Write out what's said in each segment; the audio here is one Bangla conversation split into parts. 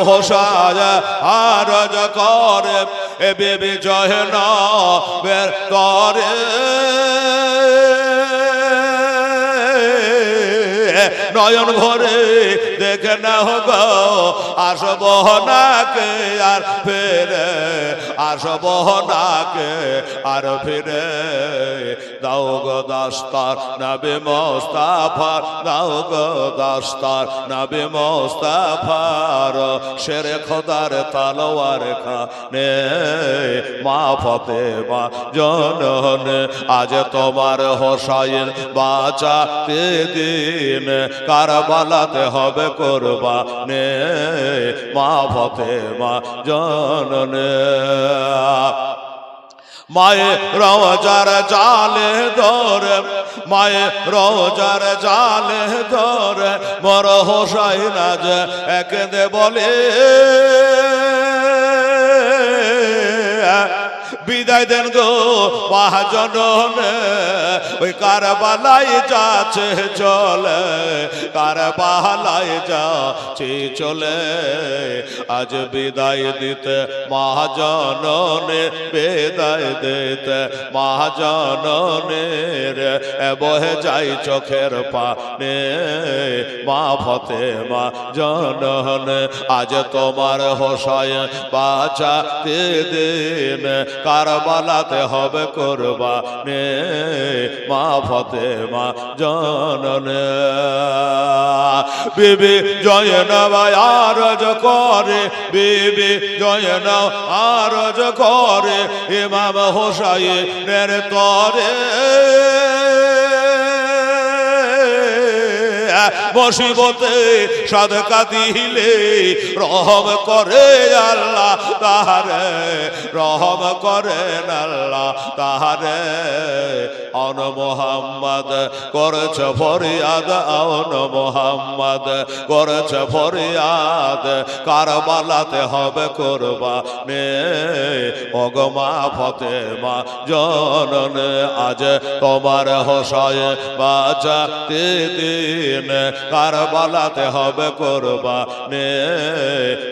হোসায় আরজ করে এ বেবি জয় নবের তরে নয়ন ভরে দেখে না হোক আসব নাকে আর ফিরে আসব নাকে আর ফিরে দাও গো দাস্তার নবী মুস্তাফার দাও গো দাস্তার নবী মুস্তাফার শেরে খোদার তলোয়ার খানে মা ফাতেমা জননে আজ তোমার হোসাইন বাঁচাতে দিন কারবালাতে হবে কুরবানে মা ফাতেমা জননে মায়ে রওজার জালে ধরে মায়ে রওজার জালে ধরে মোর হোসাইন আজ একদে বলে বিদায় দেন গো মহাজননে ওই কারবালায় যাচ্ছে চলে কারবালায় যাচ্ছে চলে আজ বিদায় দিতে মহাজননে বিদায় দিতে মহাজননের বহে যাই চোখের পানে মা ফাতেমা জননে আজ তোমার হোসাইন বাঁচাতে দিন কারবালাতে হবে কুরবানে মা ফাতেমা জননে বিবি জয়নব আরজ করে বিবি জয়নব আরজ করে ইমাম হোসাইনের তরে মুসিবতে সাদকা দিলে রহম করে আল্লাহ তাহারে রহম করেন আল্লাহ তাহারে অন মোহাম্মদ করেছে ফরিয়াদ অন মোহাম্মদ করেছে ফরিয়াদ কারবালাতে হবে কুরবানে ওগো মা ফাতেমা জননে আজ তোমার হোসাইন বাঁচাতে দিন কারবালাতে হবে কুরবানে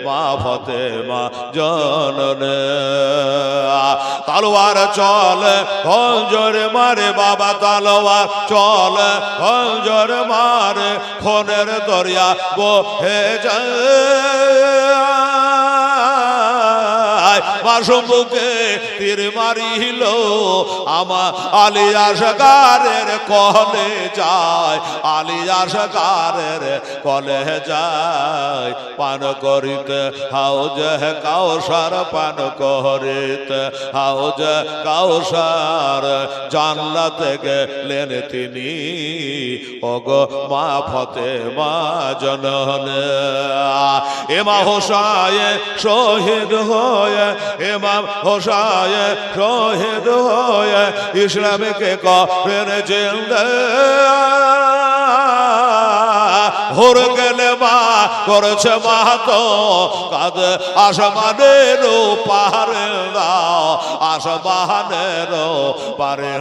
মা ফাতেমা জননে তলোয়ার চলে খঞ্জর মারে বাবা তলোয়ার চলে খঞ্জর মারে খুনের দরিয়া বহে যায় বাসুমুখে তীর মারিল আমার আলী আসগারের কলে যায় আলী আসগারের কলে যায় পান করিতে হাউজ কাউসার পান করিতে হাউজ কাউসার জান্নাতে গেলেন তিনি ওগো মা ফাতেমা জননে ইমাম হোসাইন শহীদ হয়ে ইমাম হোসাইন শহীদ হয়ে ইসলামকে করেন জিন্দা ভোর গেলে মা করেছে মাহাতো কাঁদ আসমানের পাহাড়ে দাও আসমানের পারে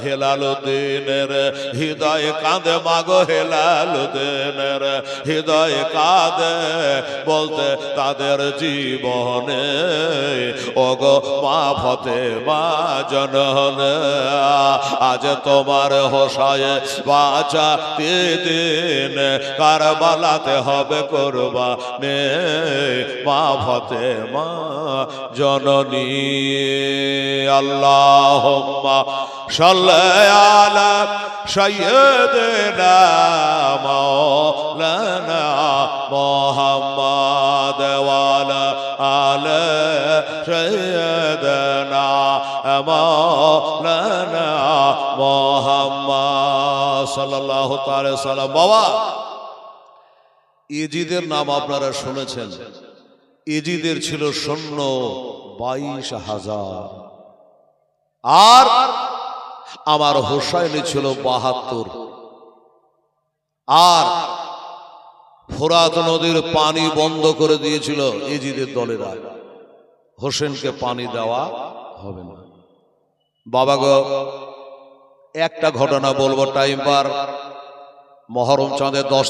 হেলালুদ্দিনের হৃদয় কাঁদে মাগো হেলালুদ্দিনের হৃদয় কাঁদে বলতে তাদের জীবনে ওগো মা ফাতেমা জননে আজ তোমার হোসাইন বাঁচাতে দিন কারবালাতে হবে কুরবানে মা ফাতেমা জননী আল্লাহুম্মা সাল্লি আলা সাইয়্যিদিনা মাওলানা মুহাম্মদ ওয়া আলা আলি সাইয়্যিদিনা মাওলানা মুহাম্মদ সাল্লাল্লাহু তাআলা সাল্লাম বাবা ইজিদের নাম আপনারা শুনেছেন ইজিদের ছিল সৈন্য 22,000 আর আমার হোসাইন ছিল 72 আর ফোরাত নদীর পানি বন্ধ করে দিয়েছিল ইজিদের দলেরা হোসেনকে পানি দেওয়া হবে না বাবা গো একটা ঘটনা বলবো টাইম পার মহরম চাঁদের 10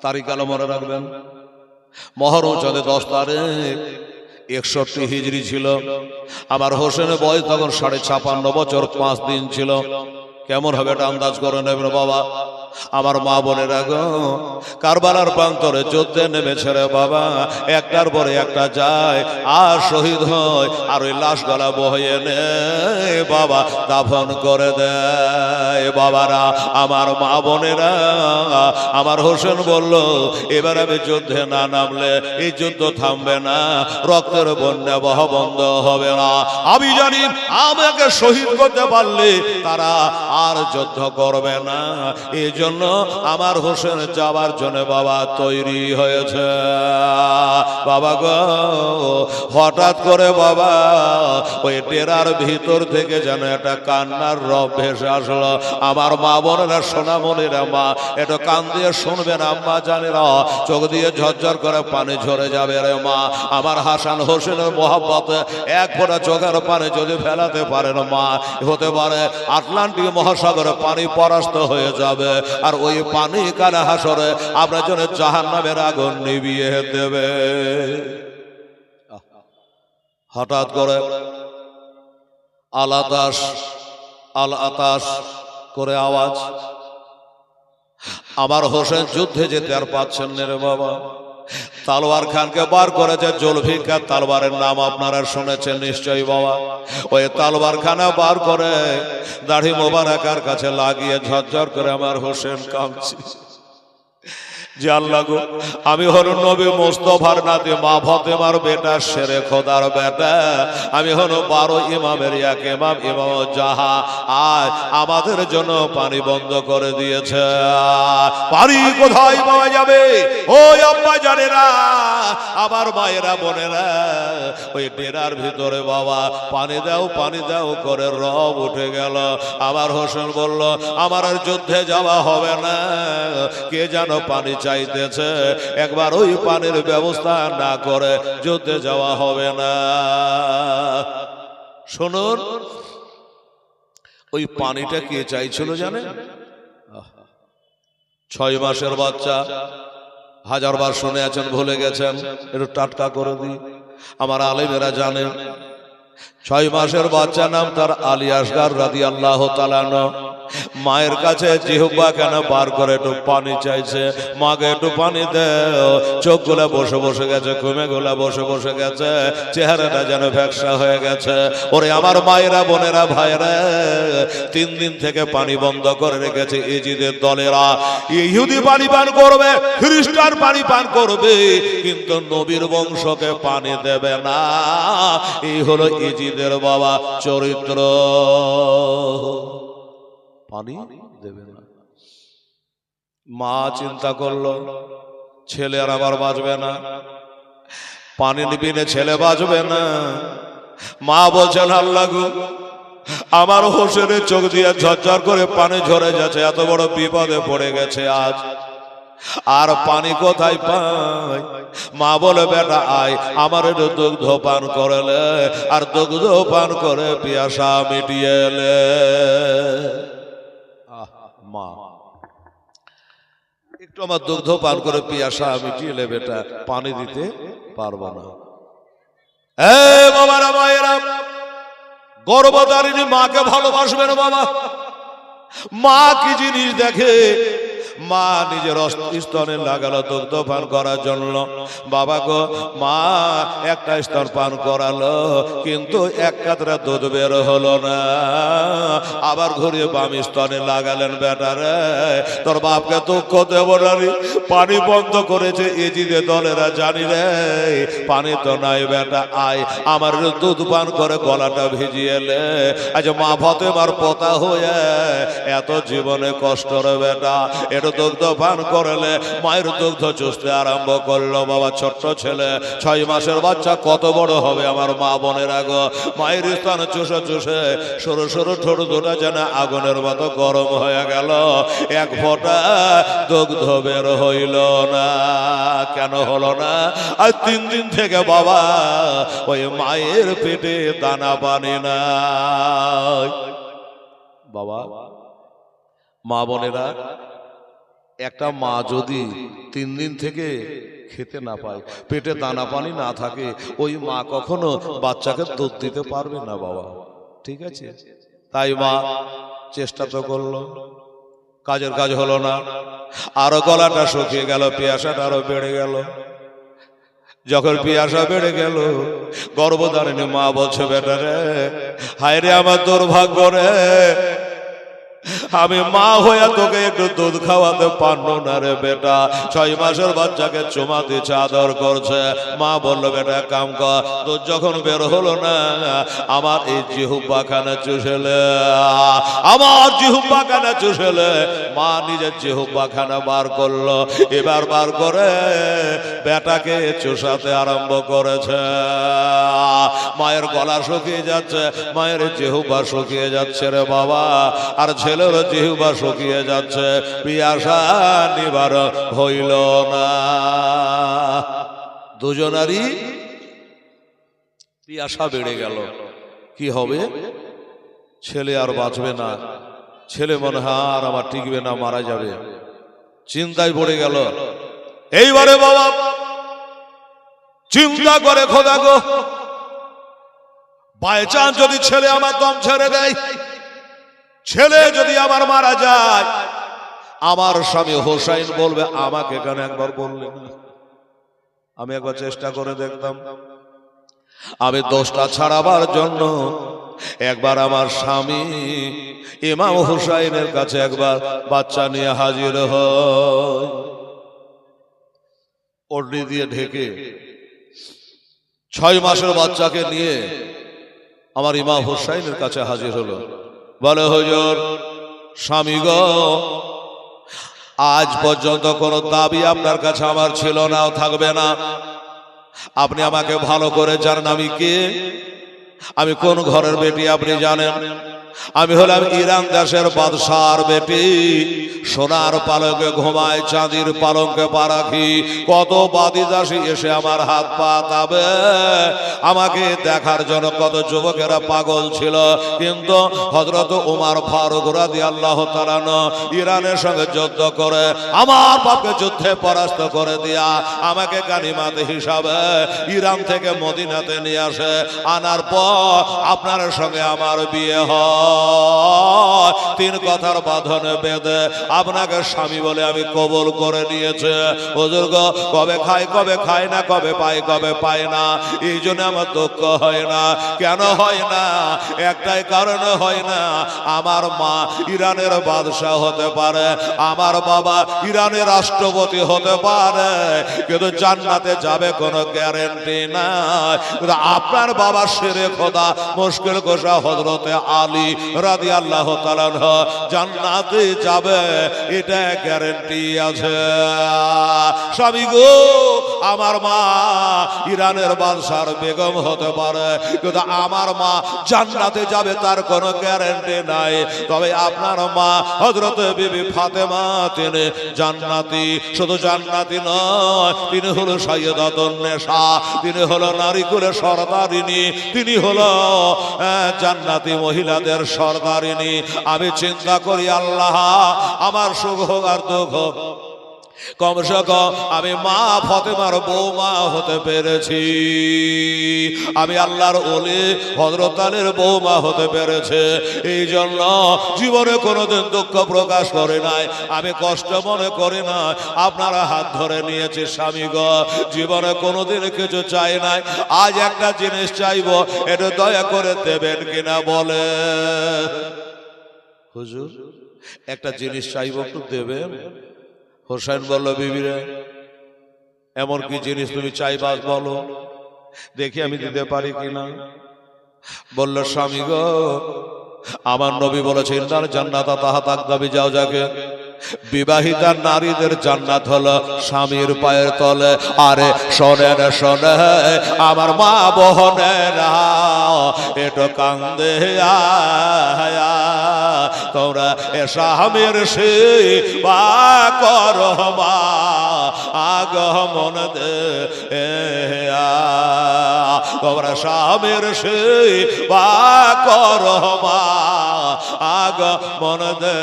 তারিখ আলো মনে রাখবেন মহরম চাঁদে 10 তারিখ 61 হিজরি ছিল। আমার হোসেনের বয়স তখন 56.5 বছর 5 দিন ছিল। কেমন হবে এটা আন্দাজ করে নেবেন বাবা। আমার মা বোনেরা গো, কারবালার প্রান্তরে যুদ্ধে নেমেছে রে বাবা, একটার পরে একটা যায় আর শহীদ হয়, আর ওই লাশ গলা বয়ে নে বাবা দাফন করে দেয়। বাবারা, আমার মা বোনেরা, আমার হোসেন বলল এবার আমি যুদ্ধে না নামলে এই যুদ্ধ থামবে না, রক্তের বন্যা বহ বন্ধ হবে না। আমি জানি আমাকে শহীদ করতে পারলে তারা আর যুদ্ধ করবে না। এই জন্য আমার হোসেন যাবার জন্য বাবা তৈরি হয়েছে। বাবা গো, হঠাৎ করে বাবা ওই ডেরার ভিতর থেকে যেন একটা কান্নার রব ভেসে আসলো। আমার মা বোনেরা, সোনামণিরা, মা একটু কান দিয়ে শুনবেন, আম্মা জানেরা, চোখ দিয়ে ঝরঝর করে পানি ঝরে যাবে রে মা। আমার হাসান হোসেনের মোহাব্বতে এক ফোঁটা চোখের পানি যদি ফেলাতে পারেন মা, হতে পারে আটলান্টিক মহাসাগরে পানি পরাস্ত হয়ে যাবে, আর ওই পানি কানে হাসরে আপনার জন্য জাহান্নামের আগুন নিভিয়ে দেবে। হঠাৎ করে আল আতাস করে আওয়াজ। আমার হোসেন যুদ্ধে যেতে আর পাচ্ছেন না রে বাবা। তালওয়ার খানকে বার করেছে, জুলফিকার তালওয়ারের নাম আপনারা শুনেছেন নিশ্চয়ই বাবা। ওই তালওয়ার খানা বার করে দাড়ি মোবারকার কাছে লাগিয়ে ঝরঝর করে আমার হোসেন কাঁদছে যে আল্লাহ গো, আমি হল নবী মুস্তাফার নাতি, মা ফাতেমার বেটা, শেরে খোদার বেটা, আমি হল 12 ইমামের এক ইমাম, ইমাম জাহা। আজ আমাদের জন্য পানি বন্ধ করে দিয়েছে। পানি কোথায় পাওয়া যাবে? ওই আব্বা জানেরা, আমার মায়েরা, বোনেরা, ওই ডেরার ভিতরে বাবা পানি দাও, পানি দাও করে রব উঠে গেল। আমার হোসেন বলল আমার আর যুদ্ধে যাওয়া হবে না, কে যেন পানি চাইতেছে, একবার ওই পানির ব্যবস্থা না করে যুদ্ধে যাওয়া হবে না। শুনুন, ওই পানিটা কে চাইছিল জানেন? 6 মাসের বাচ্চা। হাজারবার শুনে আছেন, ভুলে গেছেন, একটু টাটকা করে দিই। আমার আলেমেরা জানেন 6 মাসের বাচ্চা, নাম তার আলী আসগার রাদিয়াল্লাহু তাআলা আনহু। মায়ের কাছে জিহ্বা কেন বার করে একটু পানি চাইছে, মাকে একটু পানি দাও। চোখ গুলা বসে বসে গেছে, ঘুমে গুলা বসে বসে গেছে, চেহারাটা যেন ভ্যাকসা হয়ে গেছে। ওরে আমার মায়েরা, বোনেরা, ভাইরা, 3 দিন থেকে পানি বন্ধ করে রেখেছে ইজিদের দলেরা। ইহুদি পানি পান করবে, খ্রিস্টান পানি পান করবে, কিন্তু নবীর বংশকে পানি দেবে না। এই হলো ইজিদের বাবা চরিত্র, পানি দেবে না। মা চিন্তা করলো ছেলে আর আবার বাঁচবে না, পানি নিবিনে ছেলে বাঁচবে না। মা বলছেন আল্লাহ গো, আমার হোসেনের চোখ দিয়ে ঝরঝর করে পানি ঝরে যাচ্ছে, এত বড় বিপদে পড়ে গেছে আজ, আর পানি কোথায় পাই? মা বলে বেটা আয়, আমার একটু দুগ্ধ পান করলে, আর দুগ্ধ পান করে পিয়াসা মিটিয়ে এলে। মা একটু আমার দুগ্ধ পান করে পিয়াসা মিটিয়ে এলে, বেটা পানি দিতে পারবো না। বাবারা, মায়েরা, গর্ভধারিণী মাকে ভালোবাসবেন বাবা। মা কি জিনিস দেখে, মা নিজের স্তনে লাগালো দুগ্ধ পান করার জন্য। বাবা গো, মা একটা স্তন পান করালো, কিন্তু এক কাতরা দুধ বের হলো না। আবার ঘুরিয়ে বাম স্তনে লাগালেন। বেটারে, তোর বাপকে দুঃখ দেব না রে, পানি বন্ধ করেছে ইজিদে দলেরা, জানি রে পানি তো নাই। বেটা আয়, আমার দুধ পান করে গলাটা ভিজিয়ে এলে। আজ মা ফাতেমার পোতা হয়ে এত জীবনে কষ্ট রে বেটা, একটু দুগ্ধ পান করলে। মায়ের দুগ্ধ চুষতে আরম্ভ করলো। বাবা ছোট্ট ছেলে, 6 মাসের বাচ্চা, কত বড় হবে আমার মা বোনেরা গো। মায়ের স্তন চুষে চুষে সরু সরু ঠোঁট দুটা যেন আগুনের মতো গরম হয়ে গেল, এক ফোঁটা দুগ্ধ বের হইল না। কেন হলো না? আর 3 দিন থেকে বাবা ওই মায়ের পেটে দানা পানি না। বাবা, মা বোনেরা, একটা মা যদি 3 দিন থেকে খেতে না পায়, পেটে দানা পানি না থাকে, ওই মা কখনো বাচ্চাকে দুধ দিতে পারবে না বাবা। ঠিক আছে, তাই মা চেষ্টা তো করলো, কাজের কাজ হলো না, আরো গলাটা শুকিয়ে গেল, পিয়াসাটা আরো বেড়ে গেল। যখন পিয়াসা বেড়ে গেল, গর্ভধারিণী মা বলছে, বেটা রে, হায় রে আমার দুর্ভাগ্য রে, আমি মা হইয়া তোকে একটু দুধ খাওয়াতে পারলো না রে বেটা। 6 মাসের বাচ্চাকে চুমা দিচ্ছে, আদর করছে। মা বললো, বেটা এক কাম কর, দুধ যখন বের হলো না, আমার এই জিহ্বাখানা চুষেলে, আমার জিহ্বাখানা চুষেলে। মা নিজের জিহ্বাখানা বার করলো, এবার বার করে বেটাকে চুষাতে আরম্ভ করেছে। মায়ের গলা শুকিয়ে যাচ্ছে, মায়ের জিহ্বা শুকিয়ে যাচ্ছে রে বাবা, আর ছেলের জিহ্বা শুকিয়ে যাচ্ছে, পিয়াসা নিবারণ হইল না। দুজনারই পিয়াসা বেড়ে গেল। কি হবে? ছেলে আর বাঁচবে না, ছেলে মনে হয় আর আমার টিকবে না, মারা যাবে, চিন্তায় পড়ে গেল। এইবারে বাবা চিন্তা করে, খোদা গো, বাই চান্স যদি ছেলে আমার দম ছেড়ে দেয়, ছেলে যদি আমার মারা যায়, আমার স্বামী হোসাইন বলবে, আমাকে কেন একবার বললে না? আমি একবার চেষ্টা করে দেখতাম, আমি দোষটা ছাড়াবার জন্য একবার আমার স্বামী ইমাম হোসাইনের কাছে একবার বাচ্চা নিয়ে হাজির হয়, ওড়নি দিয়ে ঢেকে 6 মাসের বাচ্চাকে নিয়ে আমার ইমাম হোসাইনের কাছে হাজির হলো। বলে, হুজুর, স্বামী গো, আজ পর্যন্ত কোনো দাবি আপনার কাছে আমার ছিল না, থাকবে না। আপনি আমাকে ভালো করে জানেন আমি কে, আমি কোন ঘরের বেটি আপনি জানেন। আমি হলাম ইরান দেশের বাদশার বেটি, সোনার পালঙ্কে ঘুমায়, চাঁদির পালঙ্কে পা রাখি। কত বাদী দাসী এসে আমার হাত পা তাবে, আমাকে দেখার জন্য কত যুবকেরা পাগল ছিল, কিন্তু হযরত ওমর ফারুক রাদিয়াল্লাহু তাআলা ইরানের সঙ্গে যুদ্ধ করে আমার বাপকে যুদ্ধে পরাস্ত করে দিয়া আমাকে গানিমাত হিসাবে ইরান থেকে মদিনাতে নিয়ে আসে। আনার পর আপনার সঙ্গে আমার বিয়ে হয়। 3 কথার বাঁধনে বেঁধে আপনাকে স্বামী বলে আমি কবুল করে নিয়েছে। হুজুর গো, কবে খাই কবে খায় না, কবে পাই কবে পায় না, এই জন্য আমার দুঃখ হয় না। কেন হয় না? একটাই কারণে হয় না, আমার মা ইরানের বাদশাহ হতে পারে, আমার বাবা ইরানের রাষ্ট্রপতি হতে পারে, কিন্তু জান্নাতে যাবে কোনো গ্যারান্টি নাই। আপনার বাবা শেরে খোদা মুশকিল কোশা হযরতে আলী রাদিয়াল্লাহু তাআলা জান্নাতে যাবে, এটা গ্যারান্টি আছে। স্বামী গো, আমার মা ইরানের বাদশার বেগম হতে পারে, কিন্তু আমার মা জান্নাতে যাবে তার কোনো গ্যারান্টি নাই। তবে আপনার মা হযরত বিবি ফাতেমা, তিনি জান্নাতি। শুধু জান্নাতি নয়, তিনি হলো সাইয়্যিদাতুন নিসা, তিনি হলো নারী কুলের সরদারিনী, তিনি হলো জান্নাতি মহিলাদের সরদারিনী। আমি চিন্তা করি, আল্লাহ আমার সুখ হোক আর দুঃখ হোক, কমসে কম আমি মা ফাতেমার বৌমা হতে পেরেছি, আমি আল্লাহর ওলি হযরত আলীর বৌমা হতে পেরেছে। এই জন্য জীবনে কোনোদিন দুঃখ প্রকাশ করে নাই, আমি কষ্ট মনে করি না। আপনারা হাত ধরে নিয়েছে স্বামী গো, জীবনে কোনোদিন কিছু চাই নাই, আজ একটা জিনিস চাইবো, এটা দয়া করে দেবেন কিনা বলে। হুজুর, একটা জিনিস চাইবো, একটু দেবেন? হোসেন বলল, বিবিরে, এমন কি জিনিস তুমি চাইবা বলো, দেখি আমি দিতে পারি কিনা। বলল, স্বামী গো, আমার নবী বলেছে, ইন্নাল জান্নাতা তাহতা আকদামি জাওজাকে, বিবাহিতা নারীদের জান্নাত হলো স্বামীর পায়ের তলে। আরে শোনেন শোনে আমার মা বোনেরা, একটু কান্দে আয়া, তোমরা এ স্বামীর সেবা করো মা, আগমন দে তোমরা স্বামীর সেবা করো মা, আগমন দে।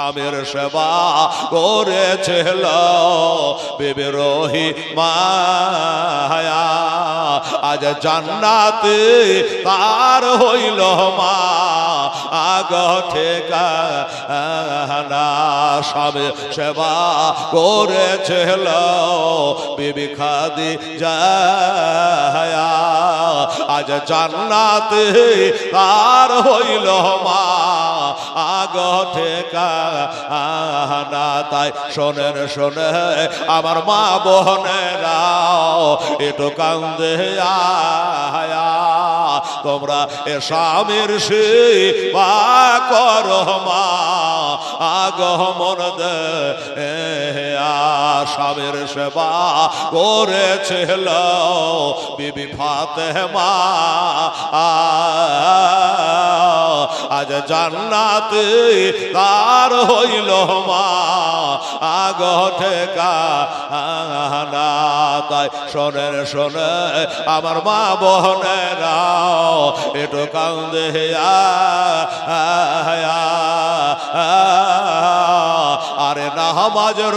স্বামীর সেবা করেছিল বিবি রহিমায়া, আজ জান্নাতে তার হইল মা আগ ঠিকানা। স্বামী সেবা করেছিল বিবি খাদিজা, আজ জান্নাতে তার হইল মা আগ ঠিকানা। তাই শোনেন শোনে আমার মা বোনেরাও একটু কান্দে আয়া, তোমরা এ স্বামীর সেবা করো মা আগমন দে। স্বামীর সেবা করেছিল বিবি ফাতেমা, আজ জান্নাতে তার হইল মা আগ ঠিকানা। তাই শোনেন শোনে আমার মা বোনেরাও একটু কান্দে আরে নামাজের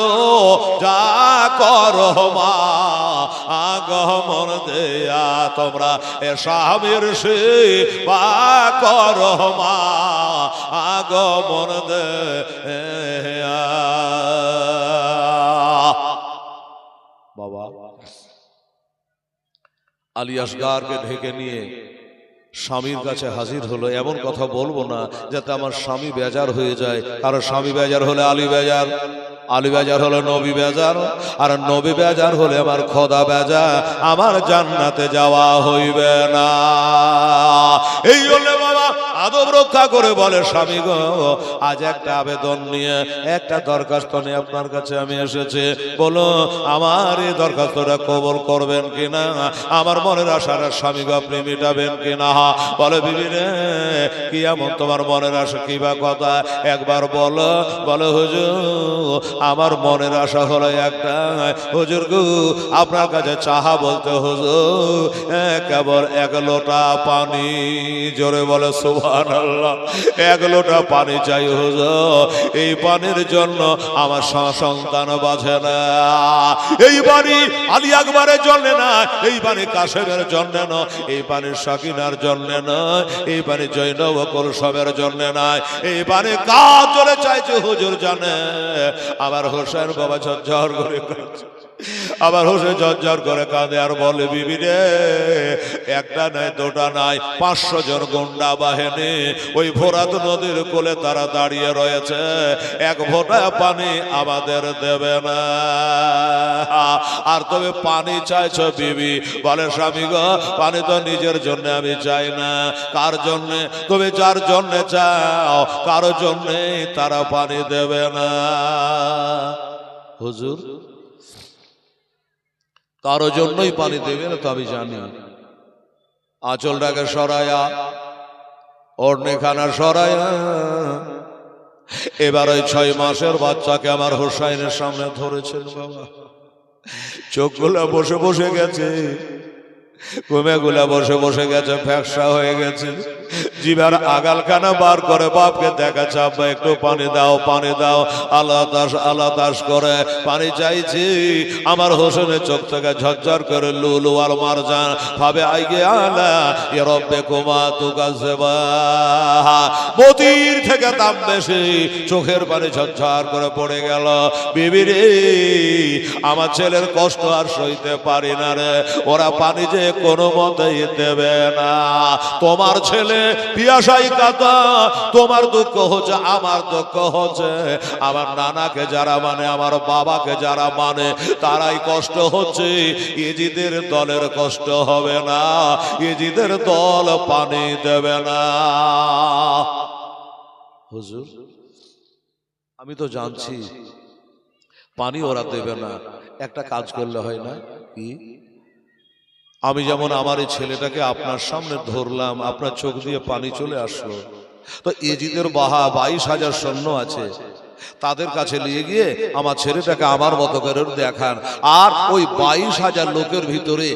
যা করো মা আগমন দেয়া, তোমরা এ স্বামীর সেবা করো মা আগমন দেয়া। বাবা আলী আসগারকে ঢেকে নিয়ে স্বামীর কাছে হাজির হলো। এমন কথা বলবো না যাতে আমার স্বামী বেজার হয়ে যায়, কারণ স্বামী বেজার হলে আলী বেজার, আলী বেজার হলে নবী বেজার, আর নবী বেজার হলে আমার খোদা বেজার, আমার জান্নাতে যাওয়া হইবে না। এই হলে বাবা আদব রক্ষা করে বলে, স্বামী গো আজ একটা আবেদন নিয়ে একটা দরখাস্ত নিয়ে আপনার কাছে আমি এসেছি, বলো আমার এই দরখাস্তটা কবুল করবেন কিনা, আমার মনের আশাটা স্বামী গো আপনি মিটাবেন কিনা। বলে বিবি রে কি এমন তোমার মনের আশা, কি বা কথা একবার বলো। বলে হুজুর আমার মনের আশা হলো একটা, হুজুর গো আপনার কাছে চাহা বলতে হুজুর কেবল এক লোটা পানি, জোরে বলে সুবহানাল্লাহ, এক লোটা পানি চাই হুজুর, এই পানির জন্য আমার সন্তান বাঁচে না। এই পানি আলী আকবরের জন্য না, এই পানি কাশেমের জন্য না, এই পানি সাকিনার জন্য নয়, এই পানি জৈনব কুলসুমের জন্য নয়, এই পানি কার জন্য চাইছে হুজুর জানে। আমার হোসেন বাবা ঝরঝর করে কাঁদছে, আবার হোসেন ঝরঝর করে কাঁদে আর বলে বিবি রে একটা নাই দুটা নাই 500 জন গুন্ডা বাহিনী ওই ফোরাত নদীর কোলে তারা দাঁড়িয়ে রয়েছে, এক ফোঁটা পানি আমাদের দেবে না। আর তবে পানি চাইছ বিবি, বলে স্বামী গো পানি তো নিজের জন্য আমি চাই না, কার জন্য? তুমি যার জন্য চাও কারো জন্য তারা পানি দেবে না। হুজুর কারো জন্যই পানি দেবে না তো আমি জানি। আঁচলটাকে সরায়া, ওড়নেখানা সরায়া, এবার ওই 6 মাসের বাচ্চাকে আমার হোসাইনের সামনে ধরেছেন বাবা, চোখগুলা বসে বসে গেছে, ঘুমেগুলা বসে বসে গেছে, ফ্যাকসা হয়ে গেছে, জিভার আগালখানা বার করে বাপকে দেখাচ্ছে আব্বা একটু পানি দাও পানি দাও, আল্লাহ দাস করে পানি চাইছি। আমার হোসেনের চোখ থেকে ঝরঝর করে লুলু আর মারজান ভাবে আইগে আলা এ রব্বে কুমা তুকাজেবা, মতির থেকে দাম বেশি, চোখের পানি ঝরঝর করে পড়ে গেল। বিবি রে আমার ছেলের কষ্ট আর সইতে পারি না রে, ওরা পানি যে কোনো মতেই দেবে না। তোমার ছেলে পিয়াসাই কাতা, তোমার দুঃখ হচ্ছে আমার দুঃখ হচ্ছে, আমার নানাকে যারা মানে আমার বাবাকে যারা মানে তারাই কষ্ট হচ্ছে, ইজিদের দলের কষ্ট হবে না, ইজিদের দল পানি দেবে না। হুজুর আমি তো জানছি পানি ওরা দেবে না, একটা কাজ করলে হয় না কি? আমি যেমন আমার এই ছেলেটাকে আপনার সামনে ধরলাম, আপনার চোখ দিয়ে পানি চলে আসলো, তো এজিদের বাহা 22,000 সৈন্য আছে, তাদের কাছে নিয়ে গিয়ে আমার ছেলেটাকে আমার মতো করে দেখান। আর ওই 22,000 লোকের ভিতরে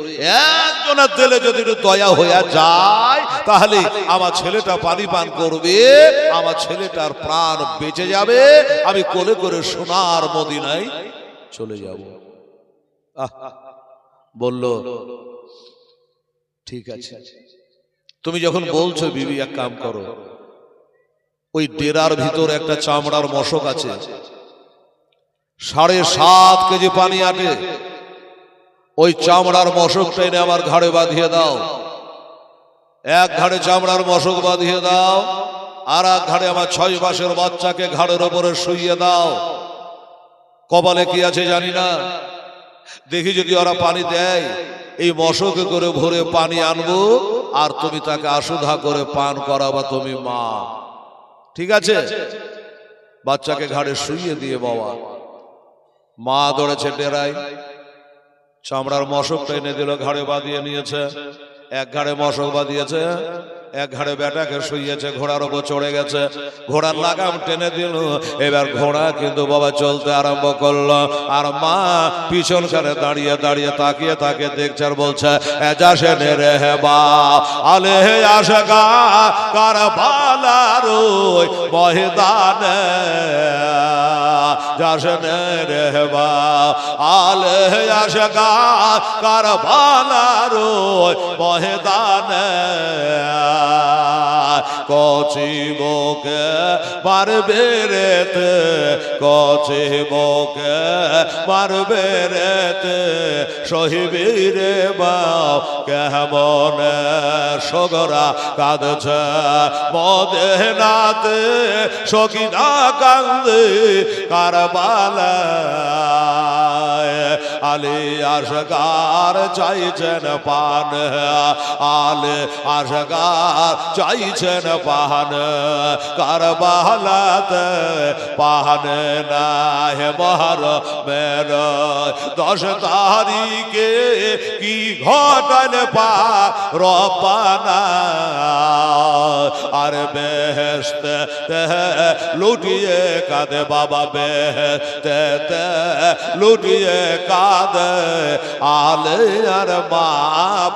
একজনের দিলে যদি দয়া হইয়া যায় তাহলে আমার ছেলেটা পানি পান করবে, আমার ছেলেটার প্রাণ বেঁচে যাবে, আমি কোলে করে সোনার মদিনায় চলে যাব। বলল ঠিক আছে, তুমি যখন বলছো বিবি এক কাম করো, ওই ডেরার ভিতর একটা চামড়ার মশক আছে, 7.5 কেজি পানি আটে, ওই চামড়ার মশকটা এনে আমার ঘাড়ে বাঁধিয়ে দাও। এক ঘাড়ে চামড়ার মশক বাঁধিয়ে দাও, আর এক ঘাড়ে আমার 6 মাসের বাচ্চাকে ঘাড়ের ওপরে শুইয়ে দাও। কপালে কি আছে জানি না, দেখি যদি ওরা পানি দেয় এই মশকে করে ভরে পানি আনবো, আর তুমি তাকে আশুধা করে পান করাবা তুমি মা। ঠিক আছে? বাচ্চাকে ঘাড়ে শুইয়ে দিয়ে বাবা মা দৌড়েছে ডেরায়, চামড়ার মশকটা এনে দিল, ঘাড়ে বাঁধিয়ে নিয়েছে। এক ঘাড়ে মশক বাঁধিয়েছে, এক ঘাড়ে বেটাকে শুইয়েছে, ঘোড়ার ওপর চড়ে গেছে, ঘোড়ার লাগাম টেনে দিল। এবার ঘোড়া কিন্তু বাবা চলতে আরম্ভ করলো, আর মা পিছন কানে দাঁড়িয়ে দাঁড়িয়ে তাকিয়ে তাকিয়ে দেখছে আর বলছে যাসেনে রে বা আলে আশকা কারবালার ওই ময়দানে, যাসেনে রে বা আলে আশকা কারবালার ওই ময়দানে, কচি বুকে মারবে রেতে, কচি বুকে মারবে রেতে, সহিবি রে বাও কেমনে সগরা কাঁদছে মদিনাতে, সখিনা কান্দে কারবালায়। আলী আশকার চাইছেন পান, আলী আশকার চাইছেন পান, কারবালাতে পান না হে মহর মের 10 তারিখে কি ঘটন পা রব্বানা, আর বেহেশতে লুটিয়ে কাঁদে বাবা, বেহেশতে লুটিয়ে কাঁদে আলে আর মা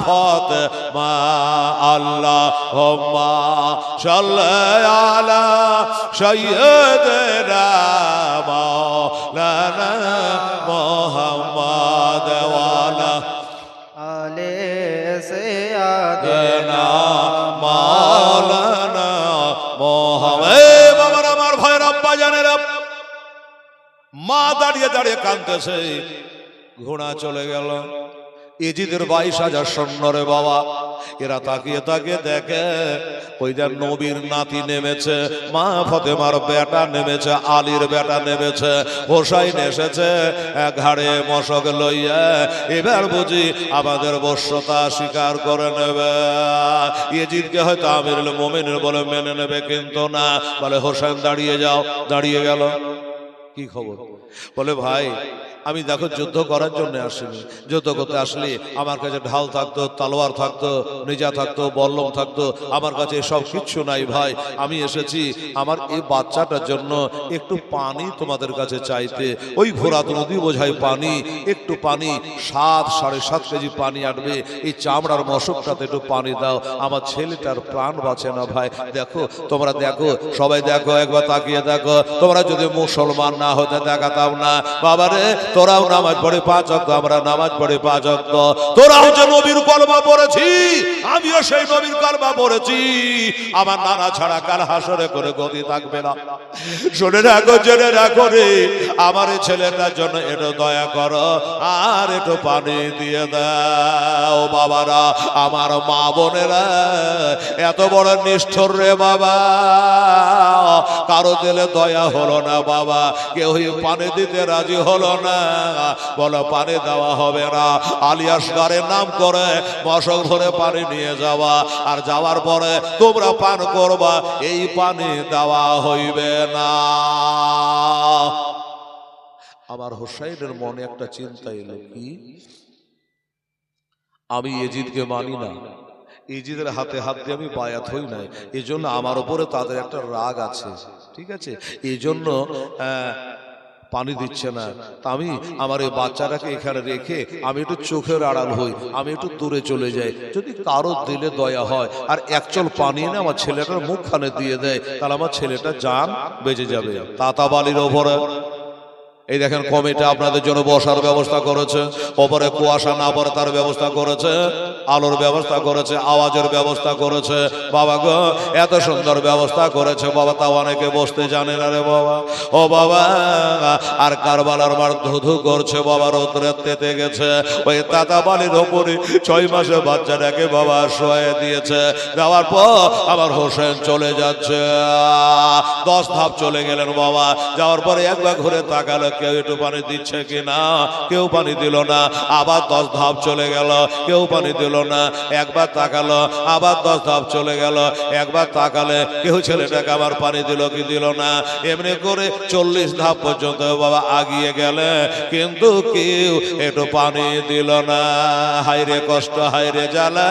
ফাতেমা। আল্লাহুম্মা সাল্লি আলা সাইয়্যিদিনা মাওলানা মুহাম্মদ ওয়া আলা আলে সাইয়্যিদিনা মাওলানা মুহাম্মদ। বাবার আমার ভাইয়ের আব্বা জানেরা, মা দাঁড়িয়ে দাঁড়িয়ে কাঁদতেছে, ঘোড়া চলে গেল। ইজিদের 22,000 সৈন্য রে বাবা, এরা তাকিয়ে তাকিয়ে দেখে ওই যে নবীর নাতি নেমেছে, মা ফাতেমার বেটা নেমেছে, আলীর বেটা নেমেছে, হোসাইন এসেছে ঘাড়ে মশক লইয়া। এবার বুঝি আমাদের বশ্যতা স্বীকার করে নেবে। ইজিদকে হয়তো আমিরুল মুমিনিন বলে মেনে নেবে, কিন্তু না, বলে হোসেন দাঁড়িয়ে যাও। দাঁড়িয়ে গেল। কি খবর? বলে ভাই আমি দেখো যুদ্ধ করার জন্য আসিনি, যুদ্ধ করতে আসলে আমার কাছে ঢাল থাকতো, তলোয়ার থাকতো, নিজা থাকতো, বল্লম থাকতো, আমার কাছে সব কিচ্ছু নাই ভাই। আমি এসেছি আমার এই বাচ্চাটার জন্য একটু পানি তোমাদের কাছে চাইতে। ওই ঘোড়াত নদী বোঝায় পানি, একটু পানি 7.5 কেজি পানি আটবে, এই চামড়ার মশকটাতে একটু পানি দাও, আমার ছেলেটার প্রাণ বাঁচে না ভাই। দেখো তোমরা দেখো, সবাই দেখো, একবার তাকিয়ে দেখো। তোমরা যদি মুসলমান না হতে দেখাতাম না বাবারে, তোরাও নামাজ পড়ে 5 ওয়াক্ত, আমরা নামাজ পড়ে 5 ওয়াক্ত, তোরাও যে নবীর কলমা পড়েছি, আমিও সেই নবীর কলমা পড়েছি। আমার নানা ছাড়া কাল হাসরে করে গতি থাকবে না। শুনে রাখো, জেনে রাখো রে, আমার এই ছেলেটার জন্য একটু দয়া করো, আর একটু পানি দিয়ে দাও বাবারা। আমার মা বোনেরা এত বড় নিষ্ঠুর রে বাবা, কারো দিলে দয়া হলো না বাবা, কেউই পানি দিতে রাজি হলো না। বলো পানি দেওয়া হবে না। আলী আসগারের নাম করে মশক ধরে পানি নিয়ে যাওয়া, আর যাওয়ার পরে তোমরা পান করবা, এই পানি দেওয়া হইবে না। আমার হোসাইনের মনে একটা চিন্তা এলো, কি আমি ইয়েজিদকে মানি না, ইজিদের হাতে হাত দিয়ে আমি বায়াত হই নাই, এই জন্য আমার উপরে তাদের একটা রাগ আছে, ঠিক আছে, এই জন্য পানি দিচ্ছে না। তা আমি আমার এই বাচ্চাটাকে এখানে রেখে আমি একটু চোখের আড়াল হই, আমি একটু দূরে চলে যাই, যদি কারো দিলে দয়া হয় আর এক চল পানি না আমার ছেলেটার মুখখানে দিয়ে দেয়, তাহলে আমার ছেলেটা জান বেঁচে যাবে। তাতাবালির ওপরে এই দেখেন কমিটি আপনাদের জন্য বসার ব্যবস্থা করেছে, ওপরে কুয়াশা না পড়ে তার ব্যবস্থা করেছে, আলোর ব্যবস্থা করেছে, আওয়াজের ব্যবস্থা করেছে। বাবা গো এত সুন্দর ব্যবস্থা করেছে বাবা, তা অনেকে বসতে জানে না রে বাবা। ও বাবা আর কারবালার মার ধুধু করছে বাবা, রোদ্রে তেতে গেছে, ওই তাতাবালির ওপরে 6 মাসে বাচ্চাটাকে বাবা শোয়ে দিয়েছে। যাওয়ার পর আবার হোসেন চলে যাচ্ছে, 10 ধাপ চলে গেলেন বাবা। যাওয়ার পরে একবার ঘুরে তাকালো কেউ একটু পানি দিচ্ছে কিনা, কেউ পানি দিল না। আবার 10 ধাপ চলে গেল, কেউ পানি দিল না। একবার তাকালো, আবার 10 ধাপ চলে গেল, একবার তাকালে কেউ ছেলেটাকে আবার পানি দিল কি দিল না। এমনি করে 40 ধাপ পর্যন্ত বাবা আগিয়ে গেলে কিন্তু কেউ একটু পানি দিল না। হায়রে কষ্ট, হায়রে জ্বালা,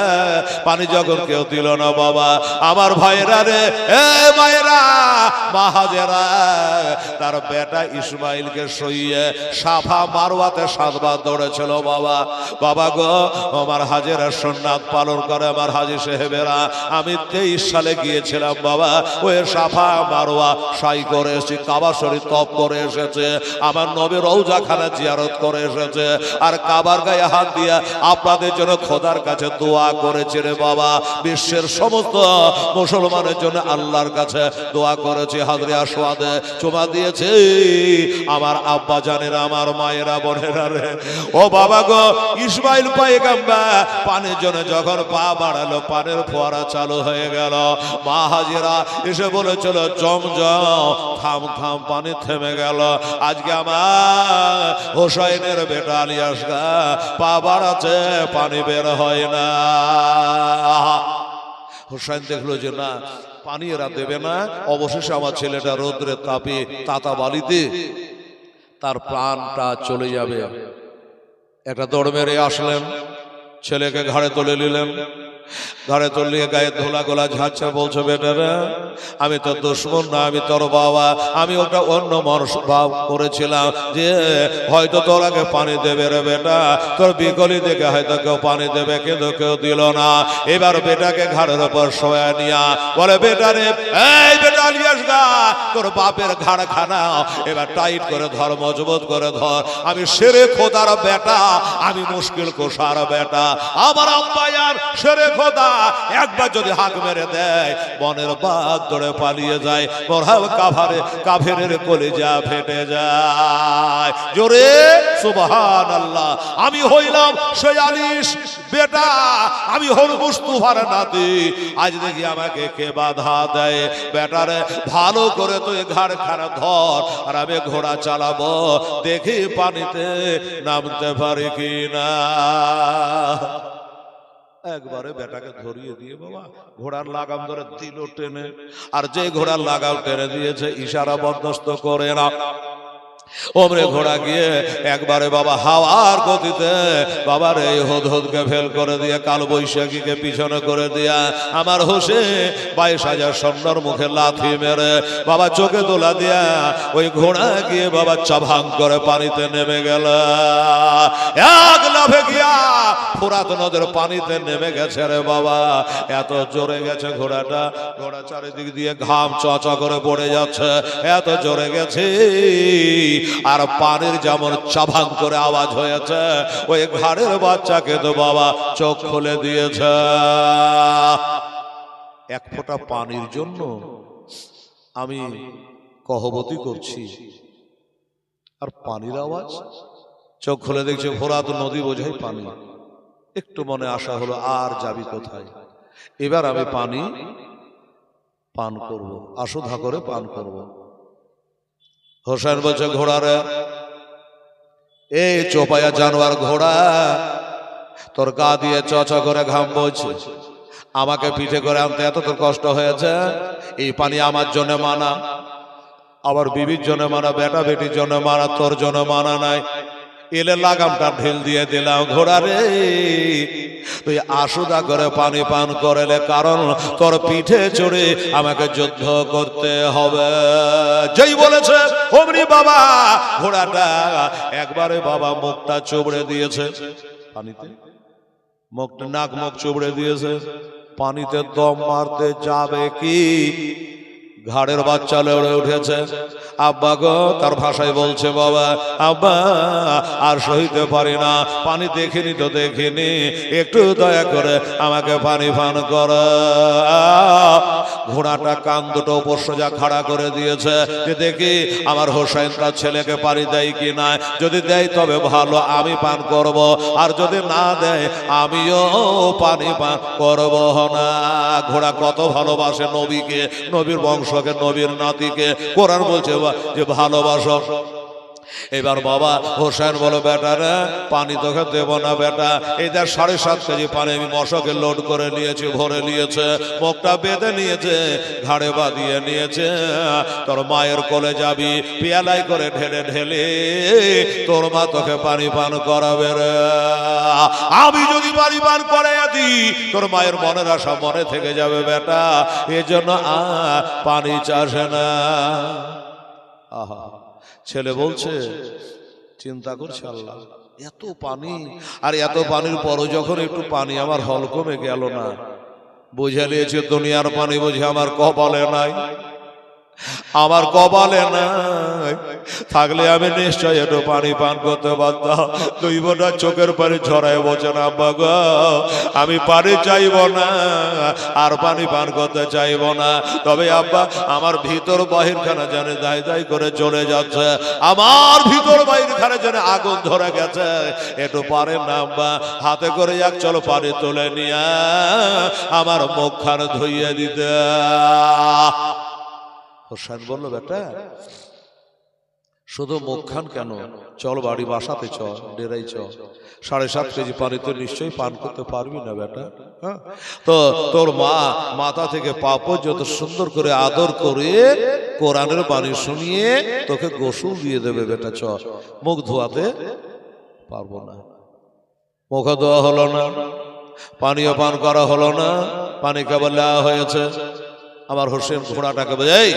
পানি যখন কেউ দিল না বাবা, আমার ভাইরা রে, এ ভাইরা, মা হাজেরা তার বেটা ইসমাইলকে সইয়ে সাফা মারওয়াতে 7 বার দৌড়েছিল বাবা। বাবা গো আমার হাজেরা সুন্নাত পালন করে আমার হাজী সাহেবেরা, আমি 23 সালে গিয়েছিলাম বাবা, ওই সাফা মারওয়া সাই করে এসেছি, কাবা শরীফ তপ করে এসেছে, আমার নবী রওজাখানা জিয়ারত করে এসেছে, আর কাবার গায়ে হাত দিয়ে আপনাদের জন্য খোদার কাছে দোয়া করেছে রে বাবা। বিশ্বের সমস্ত মুসলমানের জন্য আল্লাহর কাছে দোয়া করেছি, হাজরে আসওয়াদে চুমা দিয়েছে আমার আব্বা জানেরা, আমার মায়েরা, বোনেরা রে। ও বাবা গো ইসমাইল পয়গম্বর পানির জন্য যখন পা বাড়ালো, পানির ফোয়ারা চালু হয়ে গেল। মা হাজিরা এসে বলেছিল জমজম থাম থাম, পানি থেমে গেল। আজকে আমার হোসাইনের বেটা আলিয়াসগা পা বাড়াচ্ছে, পানি বের হয় না। হোসাইন দেখলো যে না, পানি এরা দেবে না। অবশেষে আমার ছেলেটা রোদ্রে তাপে তাতাবালিতে তার প্রাণটা চলে যাবে। একটা দৌড় মেরে আসলেন, ছেলেকে ঘাড়ে তুলে নিলেন, ঘাড়ে তুলিয়ে গায়ে ধোলা গোলা ঝাড়ছে, বলছে বেটারা আমি তো দুশ্মন না, আমি তোর বাবা, আমি ওটা অন্য মানুষ ভাব করেছিলাম যে হয়তো তোর আগে পানি দেবে রে বেটা, তোর বিকলি দেখে হয়তো কেউ পানি দেবে, কিন্তু কেউ দিল না। এবার বেটাকে ঘাড়ের উপর শোয়া নিয়া বলে বেটা রে, এই বেটা আলিয়াস গা, তোর বাপের ঘাড় খানা এবার টাইট করে ধর, মজবুত করে ধর, আমি শেরে খোদার বেটা, আমি মুশকিল কোষার বেটা, আমার আম্পায়ার শেরে খোদা একবার যদি হাঁক মেরে দেয় বনের বাঘ দৌড়ে পালিয়ে যায়, মোরহাল কাফেরের কলিজা ফেটে যায়। জোরে সুবহানাল্লাহ। আমি হইলাম সেই আলিশ বেটা, আমি হল মুস্তাফার নাতি, আজ দেখি আমাকে কে বাধা দেয়। বেটারে ভালো করে তুই ঘাড় খানা ধর, আর আমি ঘোড়া চালাবো, দেখি পানিতে নামতে পারি কিনা। একবারে বেটাকে ধরিয়ে দিয়ে বাবা ঘোড়ার লাগাম ধরে দিল টেনে, আর যে ঘোড়ার লাগাম টেনে দিয়েছে ইশারা বরদাস্ত করে না। ওমরে ঘোড়া গিয়ে একবারে বাবা হাওয়ার গতিতে বাবার এই হুদহুদকে ফেল করে দিয়ে, কাল বৈশাখীকে পিছনে করে দিয়া আমার হোসেন 22,000 সৈন্যর মুখে লাথি মেরে বাবা চোখে তোলা দিয়া ওই ঘোড়া গিয়ে বাবা চাভাং করে পানিতে নেমে গেল। এক লাফে গিয়া ফোরাত নদের পানিতে নেমে গেছে রে বাবা। এত জোরে গেছে ঘোড়াটা, ঘোড়া চারিদিক দিয়ে ঘাম চচ করে পড়ে যাচ্ছে, এত জোরে গেছে। আর পানির যেমন চাভাং করে আওয়াজ হয়েছে, ওই ঘাড়ের বাচ্চাকে তো বাবা চোখ খুলে দিয়েছে। এক ফোঁটা পানির জন্য আমি কহবতী করছি, আর পানির আওয়াজ, চোখ খুলে দেখছে ফোরাত নদী বোঝাই পানি। একটু মনে আশা হলো আর যাবি কোথায়, এবার আমি পানি পান করব, আশুধা করে পান করব। হোসেন বলছে ঘোড়ারে, এই চোপায়া জানোয়ার ঘোড়া, তোর গা দিয়ে চচ করে ঘাম বইছে, আমাকে পিঠে করে আনতে এত তোর কষ্ট হয়েছে, এই পানি আমার জন্য মানা, আবার বিবির জন্য মানা, বেটা বেটির জন্য মানা, তোর জন্য মানা নাই। এলে লাগামটা ঢিল দিয়ে দিলাম। ঘোড়ারে তুই আশুদা করে পানি পান করলে, কারণ তোর পিঠে চড়ে আমাকে যুদ্ধ করতে হবে। যেই বলেছে অমনি বাবা ঘোড়াটা একবারে বাবা মুখটা চুবড়ে দিয়েছে পানিতে, মুখটা নাক মুখ চুবড়ে দিয়েছে। পানিতে দম মারতে যাবে কি ঘাড়ের বাচ্চা লড়ে উঠেছে। আব্বা গো, তার ভাষায় বলছে বাবা আব্বা আর সইতে পারি না, পানি দেখিনি তো দেখিনি, একটু দয়া করে আমাকে পানি পান কর। ঘোড়াটা কান দুটো উপর সোজা খাড়া করে দিয়েছে যে দেখি আমার হোসেন তার ছেলেকে পানি দেয় কি না, যদি দেয় তবে ভালো, আমি পান করব, আর যদি না দেয় আমিও পানি পান করব না। ঘোড়া কত ভালোবাসে নবীকে, নবীর বংশকে, নবীর নাতিকে। কোরআন বলছে যে ভালোবাসো। এবার বাবা হোসেন বলো বেটা রে পানি তোকে দেব না বেটা, এই দেখ 7.5 কেজি পানি আমি মশকে লোড করে নিয়েছি, ভরে নিয়েছে, মুখটা বেঁধে নিয়েছে, ঘাড়ে বাঁধিয়ে নিয়েছে। তোর মায়ের কোলে যাবি, পেয়ালায় করে ঢেলে ঢেলে তোর মা তোকে পানি পান করাবে রে। আমি যদি পানি পান করে দিই তোর মায়ের মনের আশা মনে থেকে যাবে বেটা, এজন্য পানি চাষে না। আহা, ছেলে বলছে চিন্তা করছে আল্লাহ এত পানি, আর এত পানির পরও যখন একটু পানি আমার হল কমে গেল না, বুঝে নিয়েছে দুনিয়ার পানি বুঝে আমার কপালে নাই, আমার কপালে নাই, থাকলে আমি নিশ্চয় একটু পানি পান করতে পারতাম। 2 বোটা চোখের পানি ঝরায় বলছে না আব্বা গো আমি পানি চাইব না, আর পানি পান করতে চাইব না, তবে আব্বা আমার ভিতর বাহিরখানা জানে দাই দাই করে চলে যাচ্ছে, আমার ভিতর বাহিরখানা জানে আগুন ধরে গেছে, একটু পারেন না আব্বা হাতে করে এক চলো পানি তুলে নিয়ে আমার মুখখানা ধুইয়ে দিতে। হোসেন বলল বেটা শুধু মুখখান কেন, চল বাড়ি বাসাতে চ, ডেরাই চ, 7.5 কেজি পানি তো নিশ্চয়ই পান করতে পারবি না বেটা। হ্যাঁ, তো তোর মা মাথা থেকে পা পর্যন্ত সুন্দর করে আদর করে কোরআনের বাণী শুনিয়ে তোকে গোসল দিয়ে দেবে বেটা, চ। মুখ ধোয়াতে পারবো না, মুখ ধোয়া হলো না, পানীয় পান করা হলো না, পানি কেবল নেওয়া হয়েছে। আমার হোসেন ঘোড়াটাকে বোঝাই,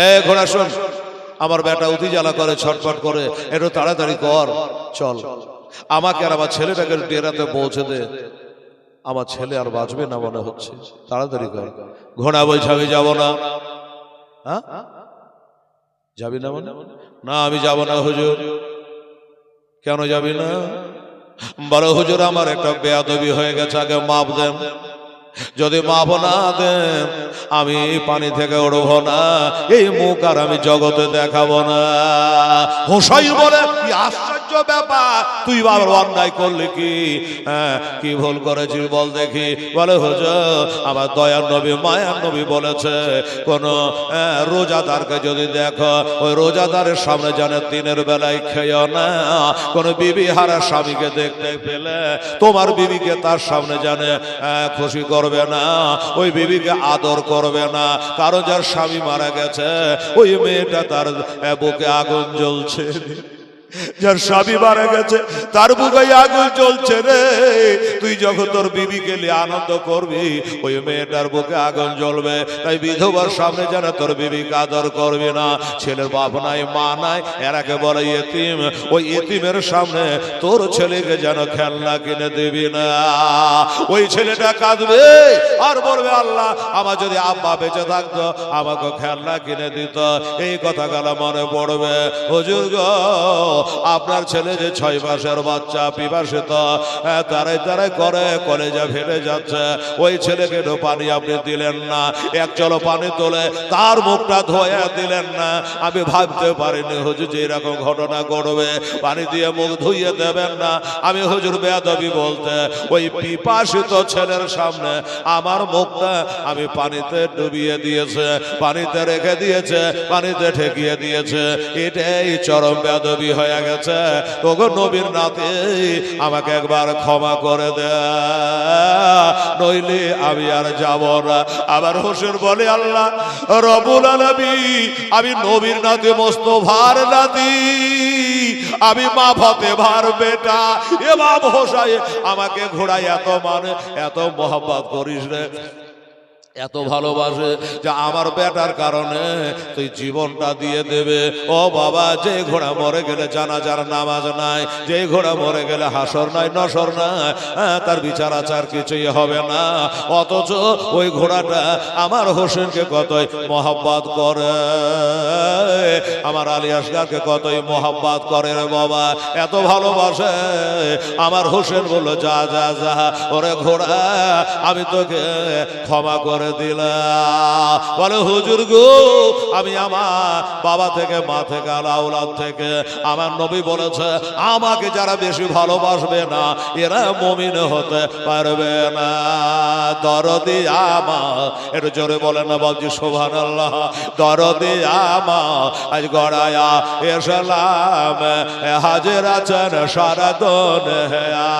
এ ঘোড়া শোন, আমার বেটা অতি জ্বালা করে, ছটফট করে, একটু তাড়াতাড়ি কর, চল আমাকে আর আমার ছেলেটাকে ডেরাতে পৌঁছে দে, আমার ছেলে আর বাঁচবে না মনে হচ্ছে, তাড়াতাড়ি কর। ঘোড়া বলছে আমি যাবো না। হ্যাঁ যাবি না মানে? না আমি যাব না হুজুর। কেন যাবি না? বলো হুজুর আমার একটা বেয়াদবি হয়ে গেছে, আগে মাপ দেন, যদি মাপ না দেন আমি পানি থেকে উঠব না, এই মুখ আর আমি জগতে দেখাবো না। হোসাইন বলে কি আশ্চর্য ব্যাপার, তুই বাবার অন্যায় করলি কি? হ্যাঁ কি ভুল করেছিস বল দেখি? বলে হুজুর আমার দয়ার নবী মায়ার নবী বলেছে কোন রোজাদারকে যদি দেখো ওই রোজাদারের সামনে জানে দিনের বেলায় খেয়েও না, কোন বিবি হারা স্বামীকে দেখতে পেলে তোমার বিবিকে তার সামনে জানে খুশি করবে না, ওই বিবিকে আদর করবে না, কারণ যার স্বামী মারা গেছে ওই মেয়েটা তার বুকে আগুন জ্বলছে, যার স্বামী মারা গেছে তার বুকে আগুন জ্বলছে রে। তুই যখন তোর বিবিকে নিয়ে আনন্দ করবি ওই মেয়েটার বুকে আগুন জ্বলবে, তাই বিধবার সামনে যেন তোর বিবিকে আদর করবি না। ছেলের বাপ নাই মা নাই, এরাকে বলে ইতিম, ওই ইতিমের সামনে তোর ছেলেকে যেন খেলনা কিনে দিবি না। ওই ছেলেটা কাঁদবে আর বলবে আল্লাহ আমার যদি আব্বা বেঁচে থাকতো আমাকে খেলনা কিনে দিত, এই কথাগুলো মনে পড়বে। হুজুর গো আপনার ছেলে যে 6 মাসের বাচ্চা পিপাসিত তারাই তারাই করে কলেজা ফেটে যাচ্ছে, ওই ছেলেকে পানি আপনি দিলেন না, এক চলো পানি তোলে তার মুখটা ধোয়া দিলেন না। আমি ভাবতে পারিনি হুজুর যে এরকম ঘটনা ঘটবে, পানি দিয়ে মুখ ধুইয়ে দেবেন না। আমি হুজুর বেয়াদবি বলতে ওই পিপাসিত ছেলের সামনে আমার মুখটা আমি পানিতে ডুবিয়ে দিয়েছে, পানিতে রেখে দিয়েছে, পানিতে ঠেকিয়ে দিয়েছে, এটাই চরম বেয়াদবি হয়ে গেছে। তোকে নবীর নাতে আমাকে একবার ক্ষমা করে দে, নইলে আমি আর যাব না। আবার হোসেন বলে আল্লাহ রব্বুল আলামিন আমি নবীর নাতে মোস্তফার নাতি আমি মা ফতেমার বেটা, ইমাম হোসাইন, আমাকে ঘোড়ায় এত মানে এত মোহাব্বত করিস রে, এত ভালোবাসে যে আমার বেটার কারণে তুই জীবনটা দিয়ে দেবে। ও বাবা, যে ঘোড়া মরে গেলে জানাজার নামাজ নাই, যে ঘোড়া মরে গেলে হাসর নাই নসর নাই, তার বিচার আচার কিছুই হবে না। অথচ ওই ঘোড়াটা আমার হোসেনকে কতই মোহাব্বত করে, আমার আলী আসগারকে কতই মোহাব্বত করে রে বাবা, এত ভালোবাসে। আমার হোসেন বলল, যা যা যা ওরে ঘোড়া, আমি তোকে ক্ষমা করে দিলাম। বলে, হুজুর গো, আমি আমার বাবা থেকে মা থেকে আলাউলাদ থেকে আমার নবী বলেছে, আমাকে যারা বেশি ভালোবাসবে না এরা মুমিন হতে পারবে না। দরদি আমার, একটু জোরে বলেন না বাবজি সুবহানাল্লাহ। দরদি আমার আজ গড়ায়া এসলাম, হাজির আছেন সারা দুনিয়া।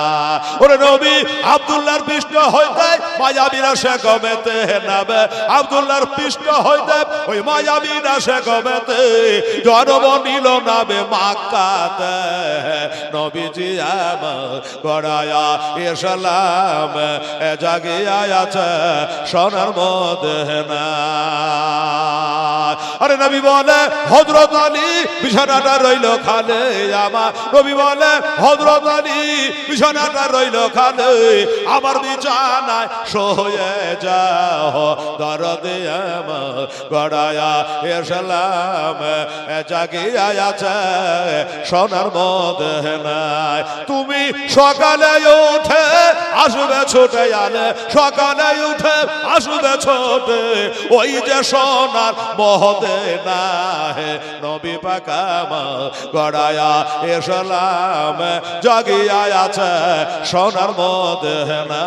ওরে নবী আব্দুল্লাহর পৃষ্ঠ হইতে মায়াবীরা সে কমেতে নাবে, আব্দুল্লাহর পৃষ্ঠ হইতে ওই মায়াবীরা সে কমেতে জন্ম নিল নাবে মাক্কাতে। নবীজি আমার গড়ায়া এসলাম, জাগিয়া আছে সোনার মদিনা। আরে নবী বলে, হযরত আলী বিছানাটা রইল খালে আমার, নবী বলে, হযরত আলী বিছানাটা রইল খালে, আমার বিছানায় শুয়ে যাও। দরদে আমার গড়ায়া এসলাম, জাগিয়া আছে সোনার মদিনায়। তুমি সকালে উঠে আসবে ছুটে আলে, সকালে উঠে আসবে ছোটে ওই যে সোনার মদিনা। নবী পাক আমার গড়ায়া এসলাম, জাগিয়া আছে সোনার মদিনা।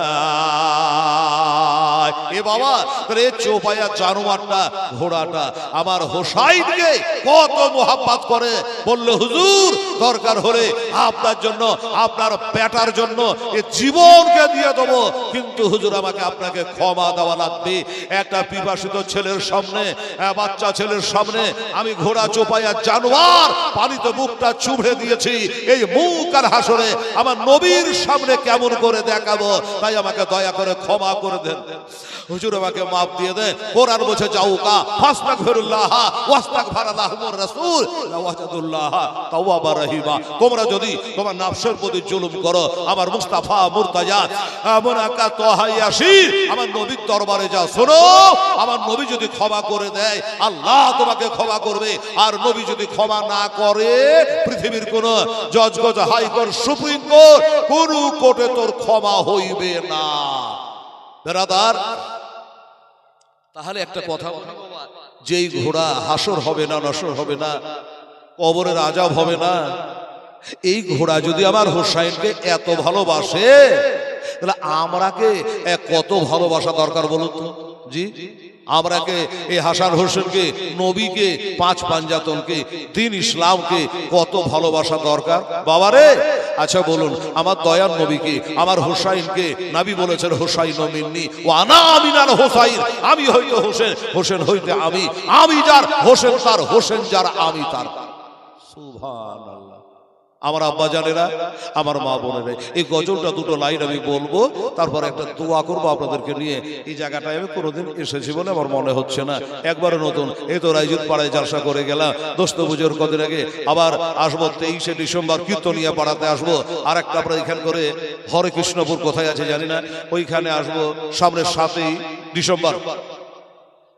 এ বাবা, তোর এই চৌপায়া জানোয়ারটা, ঘোড়াটা আমার হোসাইনকে কত মোহাব্বত করে। বললে, হুজুর দরকার হলে আপনার জন্য, আপনার বেটার জন্য এ জীবনকে দিয়ে দেবো, কিন্তু হুজুর আমাকে আপনাকে ক্ষমা দেওয়া লাগবে। একটা পিপাসিত ছেলের সামনে, বাচ্চা ছেলের সামনে আমি ঘোড়া চৌপায়া জানোয়ার পানিতে মুখটা চুবড়ে দিয়েছি, এই মুখ আর হাসরে আমার নবীর সামনে কেমন করে দেখাবো? তাই আমাকে দয়া করে ক্ষমা করে দেন হুজুর, আমাকে মাফ দিয়ে দেন। কোরআন বলছে, যাউকা ফাস্তাগফিরুল্লাহ ওয়াস্তাগফারালাহুমুর রাসূল লাওয়াজাদুল্লাহ তাওয়াবার রহিমা। তোমরা যদি তোমার নফসের প্রতি জুলুম করো, আমার মুস্তাফা মুরতাজা মুনাকা তোহা ইয়াসির আমার নবীর দরবারে যাও, শোনো, আমার নবী যদি ক্ষমা করে দেয় আল্লাহ তোমাকে ক্ষমা করবে, আর নবী যদি ক্ষমা না করে পৃথিবীর কোন জজ, হাইকোর্ট, সুপ্রিম কোর্ট, কোন কোর্টে তোর ক্ষমা হইবে না। বেরাদার, তাহলে একটা কথা, যেই ঘোড়া হাসর হবে না, নসর হবে না, কবরের আযাব হবে না, এই ঘোড়া যদি আমার হোসাইনকে এত ভালোবাসে, তাহলে আমরাকে কত ভালোবাসা দরকার বলুন তো? জি, আমরাকে এই হাসান হোসেনকে, নবীকে, পাঁচ পাঞ্জাতনকে, দিন ইসলামকে কত ভালোবাসা দরকার বাবারে। আচ্ছা বলুন, আমার দয়ার নবীকে, আমার হোসাইনকে নবী বলেছেন, হোসাইন মিন্নি ওয়া আনা মিনাল হোসাইন, আমি হইতে হোসেন, হোসেন হইতে আমি, আমি যার হোসেন তার, হোসেন যার আমি তার। সুবহানাল্লাহ। আমার আব্বা জানেরা, আমার মা বোনেরা, এই গজলটা দুটো লাইন আমি বলবো, তারপর একটা দোয়া করবো আপনাদেরকে নিয়ে। এই জায়গাটায় আমি কোনোদিন এসেছি বলে আমার মনে হচ্ছে না, একবারে নতুন। এই তো রাইজুত পাড়ায় জালসা করে গেলাম, দোস্ত পুজোর কদিন আগে, আবার আসবো 23শে ডিসেম্বর কীর্তনিয়া পাড়াতে আসবো। আর একটা আমরা এখান করে হরে কৃষ্ণপুর কোথায় আছে জানি না, ওইখানে আসবো সামনের 7ই ডিসেম্বর।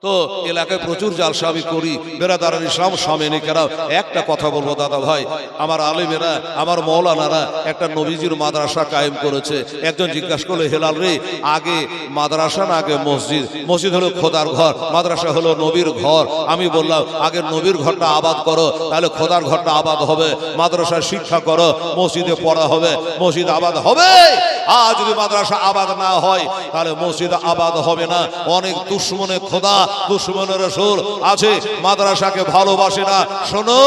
তো এলাকায় প্রচুর জালসা আমি করি। বেরাদারান ইসলাম সামেনিকেরা, একটা কথা বলবো দাদা ভাই, আমার আলেমেরা, আমার মৌলানারা একটা নবীজির মাদ্রাসা কায়েম করেছে। একজন জিজ্ঞাসা করলো, হেলাল রে, আগে মাদ্রাসা না আগে মসজিদ? মসজিদ হলো খোদার ঘর, মাদ্রাসা হলো নবীর ঘর। আমি বললাম, আগে নবীর ঘরটা আবাদ করো, তাহলে খোদার ঘরটা আবাদ হবে। মাদ্রাসায় শিক্ষা করো, মসজিদে পড়া হবে, মসজিদ আবাদ হবে। আর যদি মাদ্রাসা আবাদ না হয়, তাহলে মসজিদ আবাদ হবে না। অনেক দুশ্মনে খোদা দুশমন রাসূল আছে, মাদ্রাসাকে ভালোবাসে না। শোনো,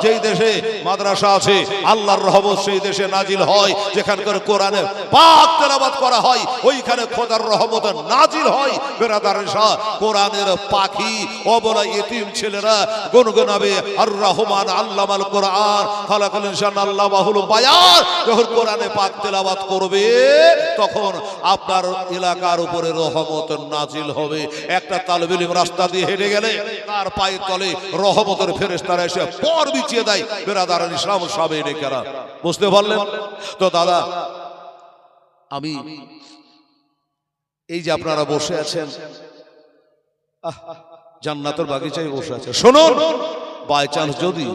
যেই দেশে মাদ্রাসা আছে আল্লাহর রহমত সেই দেশে নাজিল হয়। যেখানকার কোরআনের পাক তেলাওয়াত করা হয় ওইখানে খোদার রহমত নাজিল হয়। বেরাদারের শাহ, কোরআনের পাখি অবলা ইতিম ছেলেরা গুনগুনাবে আর রহমান আল্লামাল কোরআন খালাকাল ইনসান আল্লামাহুল বায়ান। যখন কোরআনে পাক তেলাওয়াত করবে তখন আপনার এলাকার উপরে রহমত নাজিল হবে। একটা তালেব ইলম রাস্তা দিয়ে হেঁটে গেলে তার পায়ের তলে রহমতের ফেরেশতারা এসে পর বিছিয়ে দেয়। বেরাদারান ইসলাম সবে নেকেরা, বুঝতে পারলেন তো? দাদা, আমি এই যে আপনারা বসে আছেন, জান্নাতের বাগিচায় বসে আছেন, শুনুন, বাই চান্স যদি